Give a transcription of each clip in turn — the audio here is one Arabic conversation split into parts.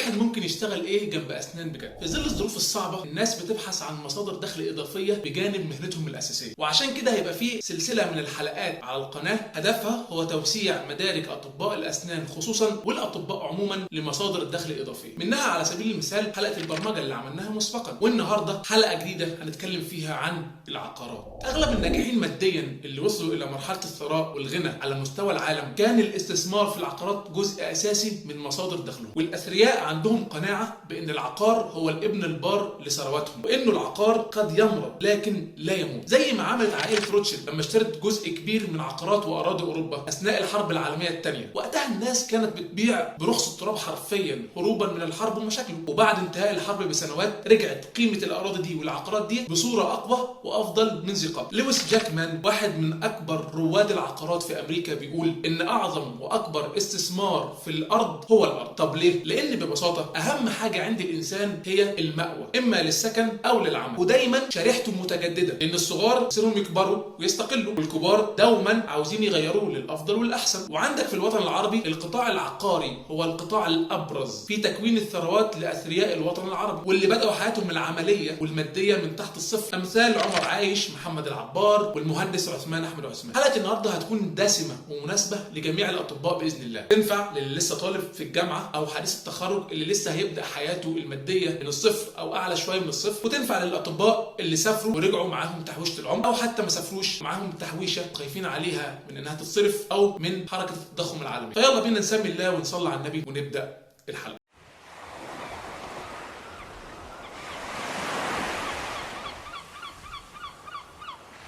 الواحد ممكن يشتغل ايه جنب اسنان بجد؟ في ظل الظروف الصعبه الناس بتبحث عن مصادر دخل اضافيه بجانب مهنتهم الاساسيه، وعشان كده هيبقى في سلسله من الحلقات على القناه هدفها هو توسيع مدارك اطباء الاسنان خصوصا والاطباء عموما لمصادر الدخل الاضافيه. منها على سبيل المثال حلقه البرمجه اللي عملناها مسبقا، والنهارده حلقه جديده هنتكلم فيها عن العقارات. اغلب الناجحين ماديا اللي وصلوا الى مرحله الثراء والغنى على مستوى العالم كان الاستثمار في العقارات جزء اساسي من مصادر دخلهم، والاثرياء عندهم قناعه بان العقار هو الابن البار لثرواتهم، وانه العقار قد يمرض لكن لا يموت، زي ما عملت عائله روتشيلد لما اشترت جزء كبير من عقارات واراضي اوروبا اثناء الحرب العالميه الثانيه. وقتها الناس كانت بتبيع برخص التراب حرفيا هروبا من الحرب ومشاكله، وبعد انتهاء الحرب بسنوات رجعت قيمه الاراضي دي والعقارات دي بصوره اقوى وافضل من ذي قبل. لويس جاكمان واحد من اكبر رواد العقارات في امريكا بيقول ان اعظم واكبر استثمار في الارض هو الارض. طب ليه؟ لان ببساطه اهم حاجه عند الانسان هي المأوى، اما للسكن او للعمل، ودايما شريحته متجدده، لان الصغار سنهم يكبروا ويستقلوا، والكبار دوما عاوزين يغيروا للافضل والاحسن. وعندك في الوطن العربي القطاع العقاري هو القطاع الابرز في تكوين الثروات لاثرياء الوطن العربي، واللي بداوا حياتهم العمليه والماديه من تحت الصفر، امثال عمر عايش، محمد العبار، والمهندس عثمان احمد عثمان. حلقه النهارده هتكون دسمه ومناسبه لجميع الاطباء باذن الله، تنفع للي لسه طالب في الجامعه او حديث التخرج اللي لسه هيبدا حياته الماديه من الصفر او اعلى شويه من الصفر، وتنفع للاطباء اللي سافروا ورجعوا معاهم تحويشه العمر، او حتى ما سافروش معاهم تحويشه خايفين عليها من انها تتصرف او من حركه التضخم العالمي. فيلا بينا نسمي الله ونصلي على النبي ونبدا الحلقه.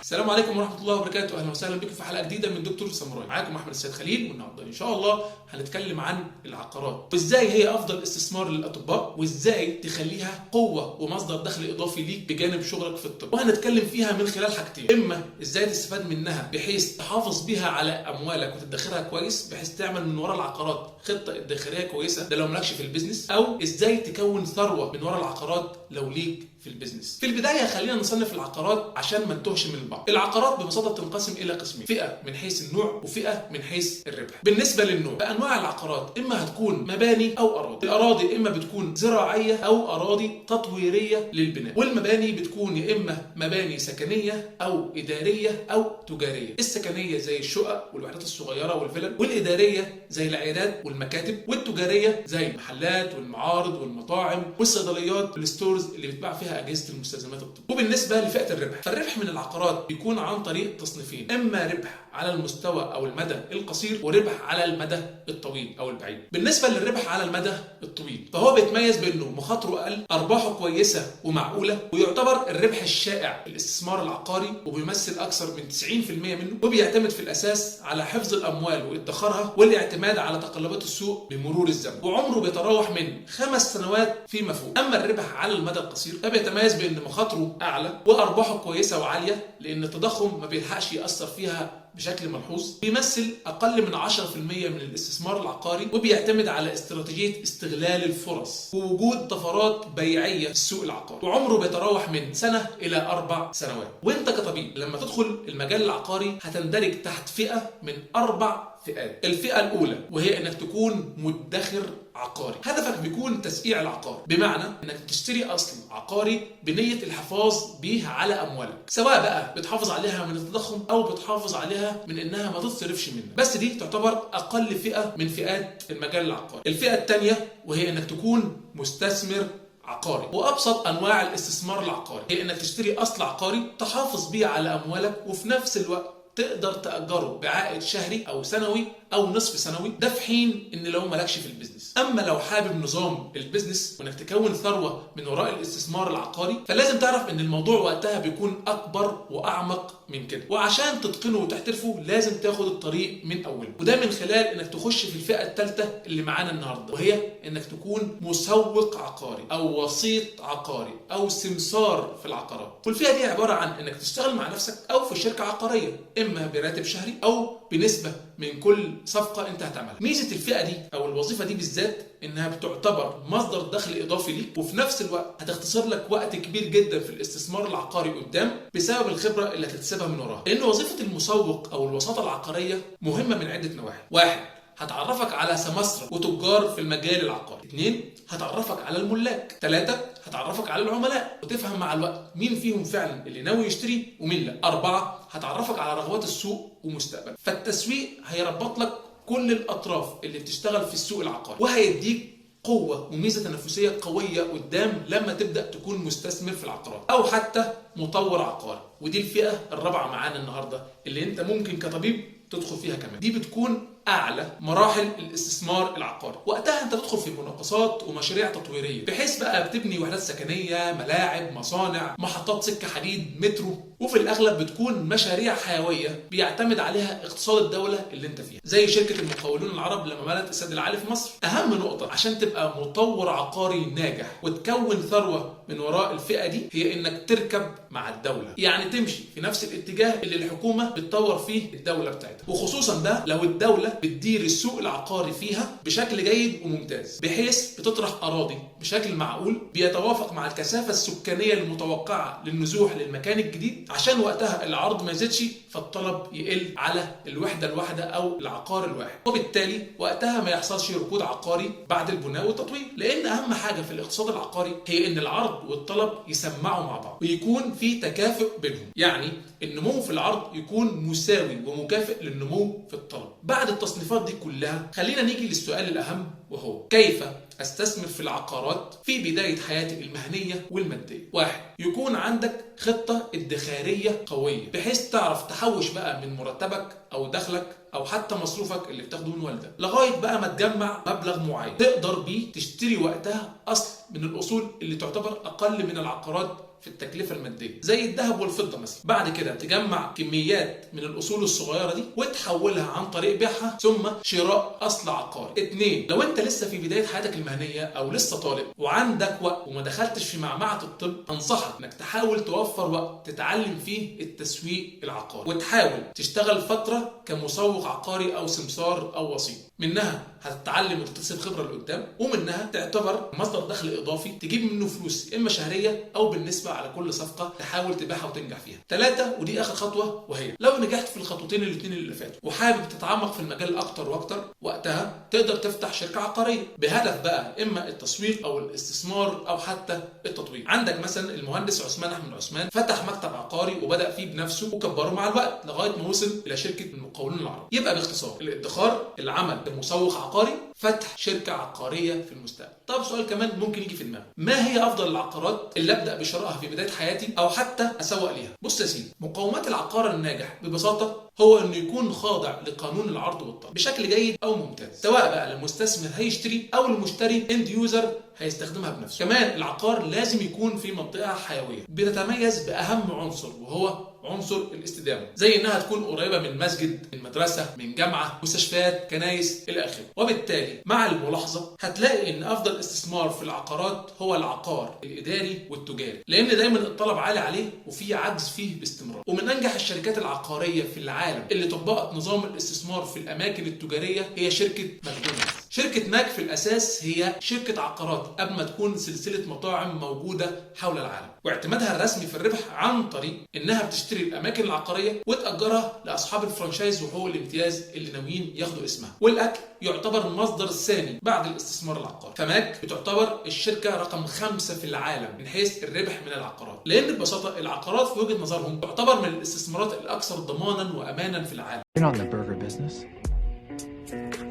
السلام عليكم ورحمه الله وبركاته، اهلا وسهلا بكم في حلقه جديده من دكتور ساموراي. معاكم احمد السيد خليل، والنهارده ان شاء الله هنتكلم عن العقارات وازاي هي افضل استثمار للاطباء، وازاي تخليها قوه ومصدر دخل اضافي ليك بجانب شغلك في الطب. وهنتكلم فيها من خلال حاجتين، اما ازاي تستفاد منها بحيث تحافظ بيها على اموالك وتدخرها كويس بحيث تعمل من وراء العقارات خطه ادخاريه كويسه ده لو مالكش في البيزنس، او ازاي تكون ثروه من وراء العقارات لو ليك في البيزنس. في البدايه خلينا نصنف العقارات عشان ما نتوهش من بعض. العقارات ببساطه تنقسم الى قسمين، فئه من حيث النوع وفئه من حيث الربح. بالنسبه للنوع فانواع العقارات اما هتكون مباني او اراضي. الاراضي اما بتكون زراعيه او اراضي تطويريه للبناء، والمباني بتكون يا اما مباني سكنيه او اداريه او تجاريه. السكنيه زي الشقق والوحدات الصغيره والفلل، والاداريه زي العيادات والمكاتب، والتجاريه زي المحلات والمعارض والمطاعم والصيدليات والستورز اللي بتباع فيها اجهزه المستلزمات الطب. وبالنسبه لفئه الربح فالربح من العقارات بيكون عن طريق تصنيفين، اما ربح على المستوى او المدى القصير، وربح على المدى الطويل او البعيد. بالنسبه للربح على المدى الطويل فهو بيتميز بانه مخاطره اقل، ارباحه كويسه ومعقوله، ويعتبر الربح الشائع في الاستثمار العقاري وبيمثل اكثر من 90% منه، وبيعتمد في الاساس على حفظ الاموال وادخارها والاعتماد على تقلبات السوق بمرور الزمن، وعمره بيتراوح من 5 سنوات فيما فوق. اما الربح على المدى القصير فبيتميز بان مخاطره اعلى وارباحه كويسه وعاليه، لان التضخم ما بيلحقش ياثر فيها بشكل ملحوظ، بيمثل اقل من 10% من الاستثمار العقاري، وبيعتمد على استراتيجيه استغلال الفرص ووجود طفرات بيعيه في السوق العقاري، وعمره بيتراوح من سنه الى 4 سنوات. وانت كطبيب لما تدخل المجال العقاري هتندرج تحت فئه من 4 فئات. الفئه الاولى وهي انك تكون مدخر عقاري، هدفك بيكون تسقيع العقار، بمعنى انك تشتري اصل عقاري بنيه الحفاظ بيه على اموالك، سواء بقى بتحافظ عليها من التضخم او بتحافظ عليها من انها ما تتصرفش منك، بس دي تعتبر اقل فئه من فئات المجال العقاري. الفئه الثانيه وهي انك تكون مستثمر عقاري، وابسط انواع الاستثمار العقاري هي انك تشتري اصل عقاري تحافظ بيه على اموالك، وفي نفس الوقت تقدر تأجره بعائد شهري أو سنوي أو نصف سنوي، ده في حين إن لو مالكش في البيزنس. أما لو حابب نظام البيزنس وإنك تكون ثروة من وراء الاستثمار العقاري فلازم تعرف إن الموضوع وقتها بيكون أكبر وأعمق من كده، وعشان تتقنه وتحترفه لازم تاخد الطريق من أوله، وده من خلال إنك تخش في الفئة الثالثة اللي معانا النهارده، وهي إنك تكون مسوق عقاري أو وسيط عقاري أو سمسار في العقارات. والفئة دي عبارة عن إنك تشتغل مع نفسك أو في شركة عقارية، إما براتب شهري أو بنسبة من كل صفقة انت هتعملها. ميزة الفئة دي او الوظيفة دي بالذات انها بتعتبر مصدر دخل اضافي ليك، وفي نفس الوقت هتختصر لك وقت كبير جدا في الاستثمار العقاري قدام بسبب الخبرة اللي هتكتسبها من وراها. لان وظيفة المسوق او الوساطة العقارية مهمة من عدة نواحي. 1. هتعرفك على سماسرة وتجار في المجال العقاري. 2 هتعرفك على الملاك. 3 هتعرفك على العملاء وتفهم مع الوقت مين فيهم فعلا اللي ناوي يشتري ومين لا. 4 هتعرفك على رغبات السوق ومستقبل. فالتسويق هيربط لك كل الأطراف اللي بتشتغل في السوق العقاري، وهيديك قوة وميزة تنافسية قوية قدام لما تبدأ تكون مستثمر في العقارات أو حتى مطور عقاري. ودي الفئة الرابعة معانا النهاردة اللي انت ممكن كطبيب تدخل فيها كمان. دي بتكون أعلى مراحل الاستثمار العقاري. وقتها أنت تدخل في مناقصات ومشاريع تطويرية، بحيث بقى بتبني وحدات سكنية، ملاعب، مصانع، محطات سكة حديد، مترو، وفي الأغلب بتكون مشاريع حيوية بيعتمد عليها اقتصاد الدولة اللي أنت فيها، زي شركة المقاولون العرب لما بنت السد العالي في مصر. أهم نقطة عشان تبقى مطور عقاري ناجح وتكون ثروة من وراء الفئة دي هي إنك تركب مع الدولة، يعني تمشي في نفس الاتجاه اللي الحكومة بتطور فيه الدولة بتاعتها، وخصوصا ده لو الدولة بتدير السوق العقاري فيها بشكل جيد وممتاز، بحيث بتطرح أراضي بشكل معقول بيتوافق مع الكثافة السكانية المتوقعة للنزوح للمكان الجديد، عشان وقتها العرض ما يزيدش فالطلب يقل على الوحدة الواحدة أو العقار الواحد، وبالتالي وقتها ما يحصلش ركود عقاري بعد البناء والتطوير. لأن أهم حاجة في الاقتصاد العقاري هي إن العرض والطلب يسمعوا مع بعض ويكون في تكافؤ بينهم، يعني النمو في العرض يكون مساوي ومكافئ للنمو في الطلب. بعد التصنيفات دي كلها خلينا نيجي للسؤال الأهم، وهو كيف استثمر في العقارات في بداية حياتي المهنية والمادية؟ 1 يكون عندك خطة ادخارية قوية، بحيث تعرف تحوش بقى من مرتبك أو دخلك أو حتى مصروفك اللي بتاخده من والدك لغاية بقى ما تجمع مبلغ معين تقدر بيه تشتري وقتها أصل من الأصول اللي تعتبر أقل من العقارات في التكلفة المادية، زي الذهب والفضة مثلا. بعد كده تجمع كميات من الأصول الصغيرة دي وتحولها عن طريق بيعها ثم شراء أصل عقاري. 2 لو أنت لسه في بداية حياتك المهنية أو لسه طالب وعندك وقت وما دخلتش في معمعة الطب، أنصحك إنك تحاول توفر وقت تتعلم فيه التسويق العقاري، وتحاول تشتغل فترة كمسوق عقاري أو سمسار أو وسيط. منها هتتعلم وتكتسب خبرة لقدام، ومنها تعتبر مصدر دخل إضافي تجيب منه فلوس إما شهرية أو بالنسبة على كل صفقة تحاول تبيعها وتنجح فيها. 3 ودي آخر خطوة، وهي لو نجحت في الخطوتين الاثنين اللي فاتوا وحابب تتعمق في المجال أكتر وأكتر، وقتها تقدر تفتح شركة عقارية بهدف بقى إما التسويق أو الاستثمار أو حتى التطوير. عندك مثلا المهندس عثمان أحمد عثمان فتح مكتب عقاري وبدأ فيه بنفسه وكبره مع الوقت لغاية ما وصل إلى شركة المقاولون العرب. يبقى باختصار الادخار، العمل كمسوق عقاري، فتح شركة عقارية في المستقبل. طب سؤال كمان ممكن يجي في دماغك، ما هي أفضل العقارات اللي أبدأ بشرائها في بداية حياتي أو حتى أسوق ليها؟ بص يا سيدي، مقومات العقار الناجح ببساطة هو إنه يكون خاضع لقانون العرض والطلب بشكل جيد أو ممتاز، سواء بقى المستثمر هيشتري أو المشتري اند يوزر هيستخدمها بنفسه. كمان العقار لازم يكون في منطقة حيوية بتتميز بأهم عنصر، وهو عنصر الاستدامة، زي انها تكون قريبة من مسجد، من مدرسة، من جامعة، مستشفيات، كنايس الى اخره. وبالتالي مع الملاحظة هتلاقي ان افضل استثمار في العقارات هو العقار الاداري والتجاري، لان دايما الطلب عالي عليه وفي عجز فيه باستمرار. ومن انجح الشركات العقارية في العالم اللي طبقت نظام الاستثمار في الاماكن التجارية هي شركة ماكدونالدز. شركة ماك في الأساس هي شركة عقارات قبل ما تكون سلسلة مطاعم موجودة حول العالم، واعتمادها الرسمي في الربح عن طريق إنها بتشتري الأماكن العقارية وتأجرها لأصحاب الفرانشايز وحقوق الامتياز اللي ناويين ياخدوا اسمها. والأكل يعتبر المصدر الثاني بعد الاستثمار العقاري، فماك بتعتبر الشركة رقم 5 في العالم من حيث الربح من العقارات، لأن ببساطة العقارات في وجهة نظرهم تعتبر من الاستثمارات الأكثر ضمانا وأمانا في العالم. You're not in the burger business.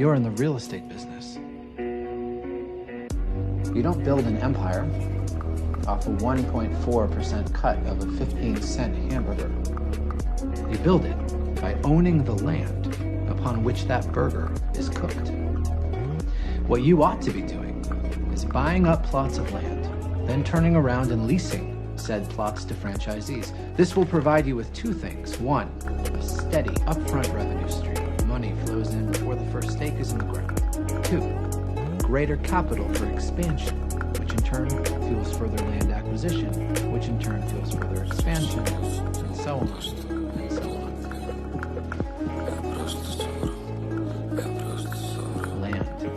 You're in the real estate business. You don't build an empire off a 1.4% cut of a 15-cent hamburger. You build it by owning the land upon which that burger is cooked. What you ought to be doing is buying up plots of land, then turning around and leasing said plots to franchisees. This will provide you with 2 things. 1, a steady upfront revenue stream. Money flows in before the first stake is in the ground. 2, greater capital for expansion, which in turn fuels further land acquisition, which in turn fuels further expansion, and so on, and so on.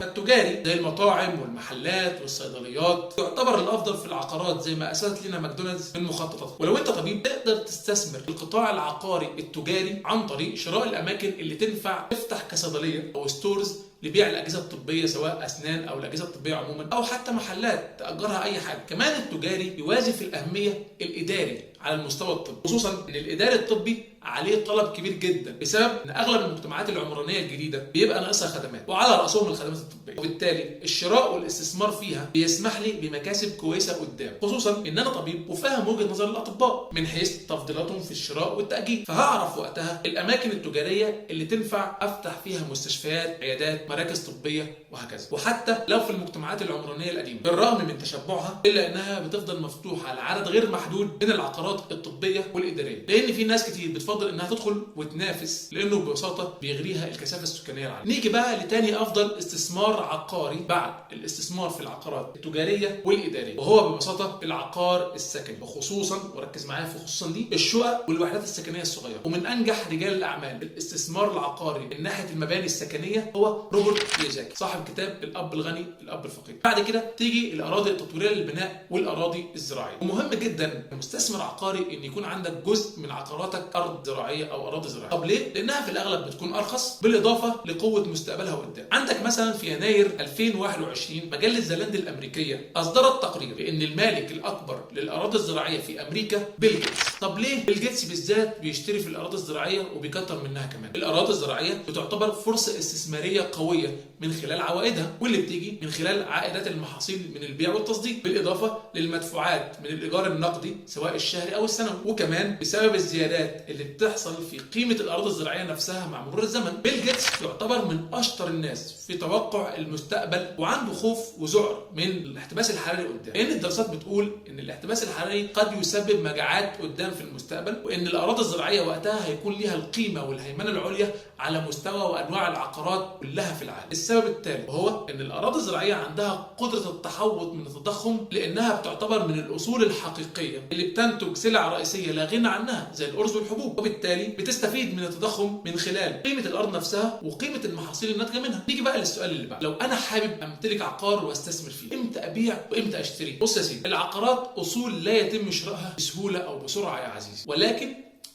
التجاري زي المطاعم والمحلات والصيدليات يعتبر الافضل في العقارات، زي ما اسست لنا ماكدونالدز من مخططاتها. ولو انت طبيب تقدر تستثمر في القطاع العقاري التجاري عن طريق شراء الاماكن اللي تنفع تفتح كصيدليه او ستورز لبيع الاجهزه الطبيه سواء اسنان او الاجهزه الطبيه عموما، او حتى محلات تاجرها اي حاجه. كمان التجاري يوازي في الاهميه الاداري على المستوى الطبي، خصوصا ان الاداري الطبي عليه طلب كبير جدا بسبب ان اغلب المجتمعات العمرانيه الجديده بيبقى ناقصها خدمات، وعلى راسهم الخدمات الطبيه، وبالتالي الشراء والاستثمار فيها بيسمح لي بمكاسب كويسه قدام، خصوصا ان انا طبيب وفاهم وجهه نظر الاطباء من حيث تفضيلاتهم في الشراء والتاجير، فهعرف وقتها الاماكن التجاريه اللي تنفع افتح فيها مستشفيات، عيادات، مراكز طبيه وهكذا. وحتى لو في المجتمعات العمرانيه القديمه بالرغم من تشبعها الا انها بتفضل مفتوحه لعدد غير محدود من العقارات الطبيه والاداريه، لان في ناس كتير بتفضل انها تدخل وتنافس لانه ببساطه بيغريها الكثافه السكانيه العاليه. نيجي بقى لتاني افضل استثمار عقاري بعد الاستثمار في العقارات التجاريه والاداريه، وهو ببساطه العقار السكني، وخصوصا وركز معايا في خصوصا دي الشقق والوحدات السكنيه الصغيره. ومن انجح رجال الاعمال الاستثمار العقاري من ناحيه المباني السكنيه هو روبرت كيوساكي صاحب كتاب الاب الغني الاب الفقير. بعد كده تيجي الاراضي التطويريه للبناء والاراضي الزراعيه. ومهم جدا كمستثمر عقاري ان يكون عندك جزء من عقاراتك ارض زراعيه او اراضي زراعيه. طب ليه؟ لانها في الاغلب بتكون ارخص بالاضافه لقوه مستقبلها قدام. عندك مثلا في يناير 2021 مجله زلاند الامريكيه اصدرت تقرير بان المالك الاكبر للاراضي الزراعيه في امريكا بيل جيتس. طب ليه بيل جيتس بالذات بيشتري في الاراضي الزراعيه وبيكتر منها كمان؟ الاراضي الزراعيه بتعتبر فرصه استثماريه قويه من خلال عوائدها، واللي بتيجي من خلال عائدات المحاصيل من البيع والتصدير، بالاضافه للمدفوعات من الايجار النقدي سواء الشهري او السنوي، وكمان بسبب الزيادات اللي بتحصل في قيمه الاراضي الزراعيه نفسها مع مرور الزمن. بيل جيتس يعتبر من اشطر الناس في توقع المستقبل، وعنده خوف وذعر من الاحتباس الحراري قدام، لان الدراسات بتقول ان الاحتباس الحراري قد يسبب مجاعات قدام في المستقبل، وان الاراضي الزراعيه وقتها هيكون ليها القيمه والهيمنه العليا على مستوى وانواع العقارات كلها في العالم. السبب الثالث وهو ان الاراضي الزراعيه عندها قدره التحوط من التضخم، لانها بتعتبر من الاصول الحقيقيه اللي بتنتج سلع رئيسيه لا غنى عنها زي الارز والحبوب، وبالتالي بتستفيد من التضخم من خلال قيمه الارض نفسها وقيمه المحاصيل الناتجه منها. نيجي بقى للسؤال اللي بعد، لو انا حابب امتلك عقار واستثمر فيه، امتى ابيع وامتى اشتري؟ بص يا سيدي، العقارات اصول لا يتم شرائها بسهوله او بسرعه يا عزيزي، ولكن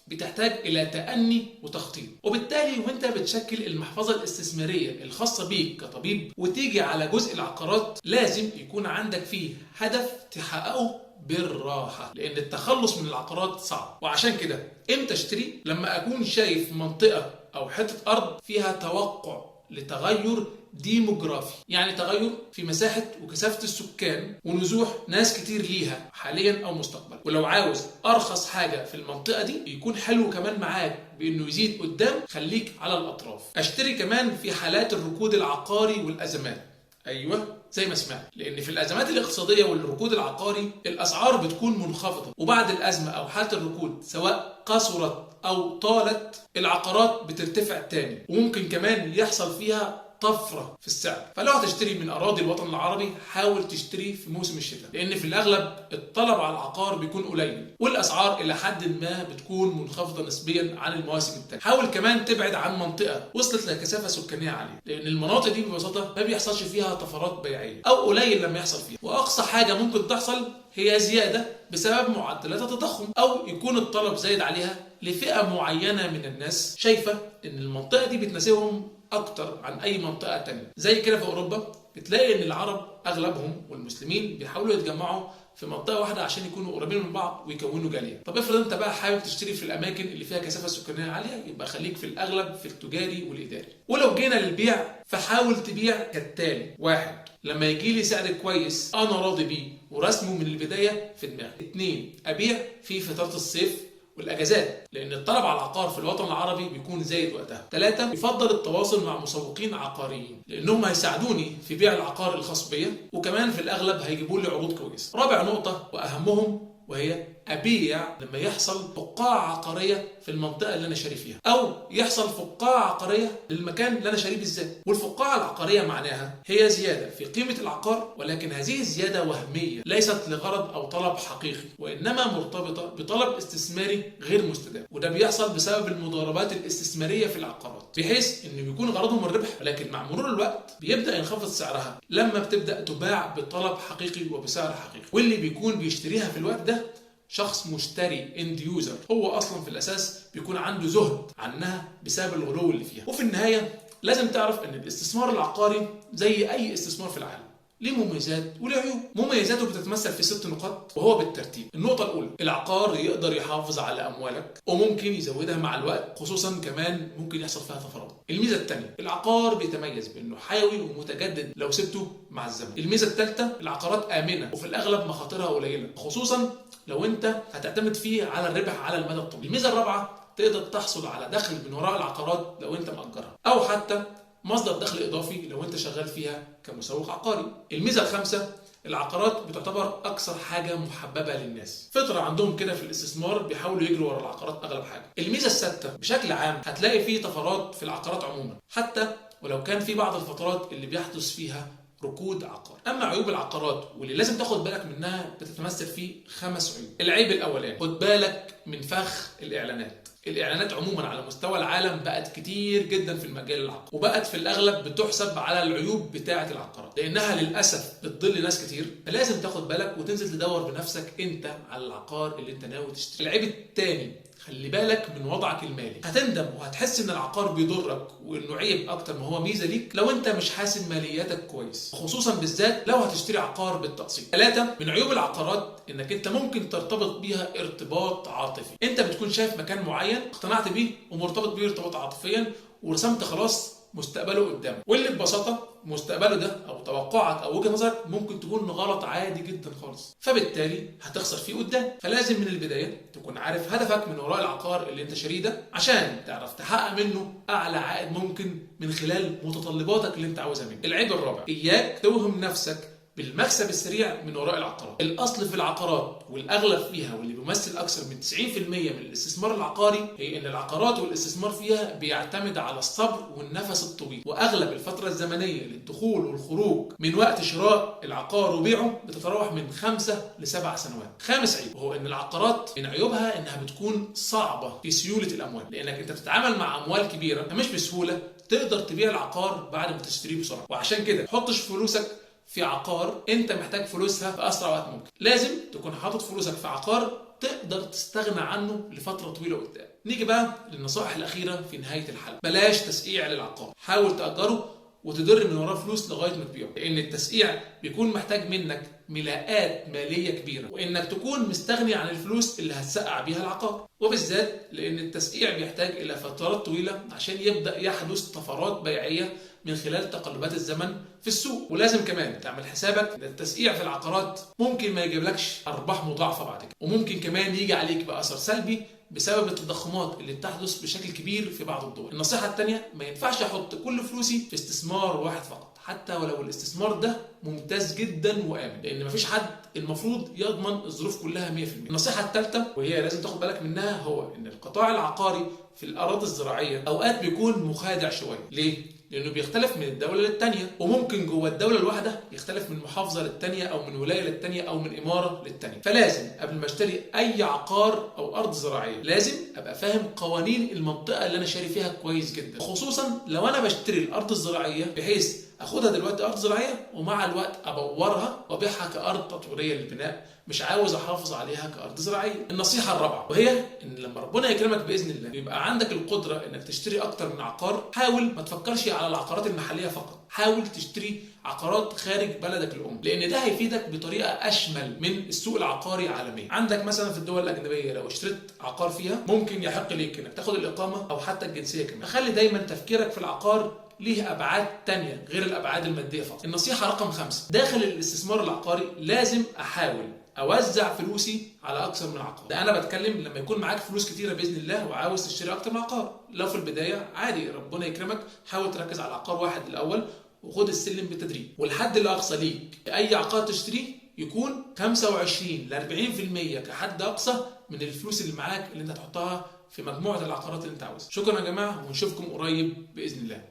بتحتاج إلى تأني وتخطيط، وبالتالي وانت بتشكل المحفظة الاستثمارية الخاصة بيك كطبيب وتيجي على جزء العقارات، لازم يكون عندك فيه هدف تحققه بالراحة، لأن التخلص من العقارات صعب. وعشان كده امتى اشتري؟ لما أكون شايف منطقة أو حتة أرض فيها توقع لتغير ديموغرافي، يعني تغير في مساحة وكثافة السكان ونزوح ناس كتير ليها حاليا أو مستقبلا. ولو عاوز أرخص حاجة في المنطقة دي يكون حلو كمان معاك بأنه يزيد قدام، خليك على الأطراف. أشتري كمان في حالات الركود العقاري والأزمات، أيوة زي ما سمعت، لأن في الأزمات الاقتصادية والركود العقاري الأسعار بتكون منخفضة، وبعد الأزمة أو حالة الركود سواء قصرت أو طالت العقارات بترتفع تاني، وممكن كمان يحصل فيها طفرة في السعر. فلو هتشتري من أراضي الوطن العربي حاول تشتري في موسم الشتاء، لأن في الأغلب الطلب على العقار بيكون قليل والأسعار إلى حد ما بتكون منخفضة نسبيا عن المواسم التانية. حاول كمان تبعد عن منطقة وصلت لكثافة سكانية عالية، لأن المناطق دي ببساطة ما بيحصلش فيها طفرات بيعية أو قليل لما يحصل فيها، وأقصى حاجة ممكن تحصل هي زيادة بسبب معدلات التضخم، أو يكون الطلب زايد عليها لفئة معينة من الناس شايفة إن المنطقة دي بتناسبهم أكتر عن أي منطقة تانية. زي كده في أوروبا بتلاقي إن العرب أغلبهم والمسلمين بيحاولوا يتجمعوا في منطقة واحدة عشان يكونوا قريبين من بعض ويكونوا جالية. طب افرض أنت بقى حابب تشتري في الأماكن اللي فيها كثافة سكانية عالية، يبقى خليك في الأغلب في التجاري والإداري. ولو جينا للبيع فحاول تبيع كالتالي: 1. لما يجي لي سعر كويس أنا راضي بيه ورسمه من البداية في دماغي. 2. أبيع في فترة الصيف والاجازات، لان الطلب على العقار في الوطن العربي بيكون زايد وقتها. 3. يفضل التواصل مع مسوقين عقاريين، لانهم هيساعدوني في بيع العقار الخاص بيا، وكمان في الاغلب هيجيبوا لي عروض كويسه. 4. نقطه واهمهم وهي أبيع لما يحصل فقاعة عقارية في المنطقة اللي أنا شاري فيها، أو يحصل فقاعة عقارية للمكان اللي أنا شاريه بالذات. والفقاعة العقارية معناها هي زيادة في قيمة العقار، ولكن هذه الزيادة وهمية ليست لغرض أو طلب حقيقي، وإنما مرتبطة بطلب استثماري غير مستدام. وده بيحصل بسبب المضاربات الاستثمارية في العقارات، بحيث إنه بيكون غرضهم الربح، ولكن مع مرور الوقت بيبدأ ينخفض سعرها لما بتبدأ تباع بطلب حقيقي وبسعر حقيقي. واللي بيكون بيشتريها في الوقت ده شخص مشتري اند يوزر، هو اصلا في الاساس بيكون عنده زهد عنها بسبب الغلو اللي فيها. وفي النهايه لازم تعرف ان الاستثمار العقاري زي اي استثمار في العالم ليه مميزات وليه عيوب. مميزاته بتتمثل في 6 نقاط وهو بالترتيب. النقطة الأولى، العقار يقدر يحافظ على أموالك وممكن يزودها مع الوقت، خصوصا كمان ممكن يحصل فيها طفرات. الميزة الثانية، العقار بيتميز بأنه حيوي ومتجدد لو سبته مع الزمن. الميزة الثالثة، العقارات آمنة وفي الأغلب مخاطرها قليلة، خصوصا لو أنت هتعتمد فيه على الربح على المدى الطويل. الميزة الرابعة، تقدر تحصل على دخل من وراء العقارات لو أنت مأجرها، أو حتى مصدر دخل إضافي لو أنت شغال فيها كمسوق عقاري. الميزة الخامسة، العقارات بتعتبر أكثر حاجة محببة للناس، فطرة عندهم كده في الاستثمار بيحاولوا يجروا ورا العقارات أغلب حاجة. الميزة السادسة، بشكل عام هتلاقي فيه طفرات في العقارات عموما، حتى ولو كان في بعض الفترات اللي بيحدث فيها ركود عقار. اما عيوب العقارات واللي لازم تاخد بالك منها بتتمثل في 5 عيوب. العيب الاولاني، خد بالك من فخ الاعلانات. الاعلانات عموما على مستوى العالم بقت كتير جدا في المجال العقاري، وبقت في الاغلب بتحسب على العيوب بتاعه العقارات، لانها للاسف بتضل ناس كتير. فلازم تاخد بالك وتنزل تدور بنفسك انت على العقار اللي انت ناوي تشتري. العيب الثاني، خلي بالك من وضعك المالي. هتندم وهتحس ان العقار بيضرك وانه عيب اكتر ما هو ميزه ليك لو انت مش حاسب مالياتك كويس، خصوصا بالذات لو هتشتري عقار بالتقسيط. 3 من عيوب العقارات انك انت ممكن ترتبط بيها ارتباط عاطفي. انت بتكون شايف مكان معين اقتنعت بيه ومرتبط بيه ارتباط عاطفيا ورسمت خلاص مستقبله قدامك، واللي ببساطه مستقبله ده او توقعك او وجهه نظرك ممكن تكون غلط عادي جدا خالص، فبالتالي هتخسر فيه قدام. فلازم من البدايه تكون عارف هدفك من وراء العقار اللي انت شاريه ده، عشان تعرف تحقق منه اعلى عائد ممكن من خلال متطلباتك اللي انت عاوزها منه. العيب الرابع، اياك توهم نفسك بالمكسب السريع من وراء العقارات. الاصل في العقارات والاغلب فيها واللي بيمثل اكثر من 90% من الاستثمار العقاري هي ان العقارات والاستثمار فيها بيعتمد على الصبر والنفس الطويل، واغلب الفتره الزمنيه للدخول والخروج من وقت شراء العقار وبيعه بتتراوح من 5 ل7 سنوات. خامس عيب وهو ان العقارات من عيوبها انها بتكون صعبه في سيوله الاموال، لانك انت بتتعامل مع اموال كبيره فمش بسهوله تقدر تبيع العقار بعد ما تشتريه بسرعه. وعشان كده حطش فلوسك في عقار انت محتاج فلوسها في اسرع وقت ممكن. لازم تكون حاطط فلوسك في عقار تقدر تستغنى عنه لفتره طويله قدام. نيجي بقى للنصائح الاخيره في نهايه الحلقه. بلاش تسقيع للعقار، حاول تاجره وتدر من وراه فلوس لغايه ما تبيعه، لان التسقيع بيكون محتاج منك ملاءات ماليه كبيره، وانك تكون مستغني عن الفلوس اللي هتسقع بيها العقار، وبالذات لان التسقيع بيحتاج الى فترات طويله عشان يبدا يحدث طفرات بيعيه من خلال تقلبات الزمن في السوق. ولازم كمان تعمل حسابك ان التسقيع في العقارات ممكن ما يجيبلكش ارباح مضاعفه بعد كده، وممكن كمان يجي عليك باثر سلبي بسبب التضخمات اللي بتحدث بشكل كبير في بعض الدول. النصيحه الثانيه، ما ينفعش احط كل فلوسي في استثمار واحد فقط، حتى ولو الاستثمار ده ممتاز جدا وآمن، لان مفيش حد المفروض يضمن الظروف كلها 100%. النصيحه الثالثه وهي لازم تاخد بالك منها هو ان القطاع العقاري في الاراضي الزراعيه اوقات بيكون مخادع شويه. ليه؟ لانه بيختلف من الدوله للتانيه، وممكن جوه الدوله الواحده يختلف من محافظه للتانيه او من ولايه للتانيه او من اماره للتانيه. فلازم قبل ما اشتري اي عقار او ارض زراعيه لازم ابقى فاهم قوانين المنطقه اللي انا شاري فيها كويس جدا، خصوصا لو انا بشتري الارض الزراعيه بحيث اخدها دلوقتي ارض زراعيه ومع الوقت ابورها وابيعها كارض تطويريه للبناء، مش عاوز احافظ عليها كارض زراعيه. النصيحه الرابعه وهي ان لما ربنا يكرمك باذن الله يبقى عندك القدره انك تشتري اكتر من عقار، حاول ما تفكرش على العقارات المحليه فقط، حاول تشتري عقارات خارج بلدك الام، لان ده هيفيدك بطريقه اشمل من السوق العقاري عالميا. عندك مثلا في الدول الاجنبيه لو اشتريت عقار فيها ممكن يحق ليك انك تاخد الاقامه او حتى الجنسيه كمان. فخلي دايما تفكيرك في العقار ليه ابعاد تانية غير الابعاد الماديه فقط. النصيحه رقم 5، داخل الاستثمار العقاري لازم احاول اوزع فلوسي على اكثر من عقار. ده انا بتكلم لما يكون معاك فلوس كتيره باذن الله وعاوز تشتري اكتر من عقار. لو في البدايه عادي ربنا يكرمك حاول تركز على عقار واحد الاول وخد السلم بالتدريج، والحد الاقصى ليك اي عقار تشتريه يكون 25 ل 40% كحد اقصى من الفلوس اللي معاك اللي انت هتحطها في مجموعه العقارات اللي انت عاوزها. شكرا يا جماعه ونشوفكم قريب باذن الله.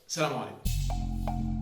السلام عليكم.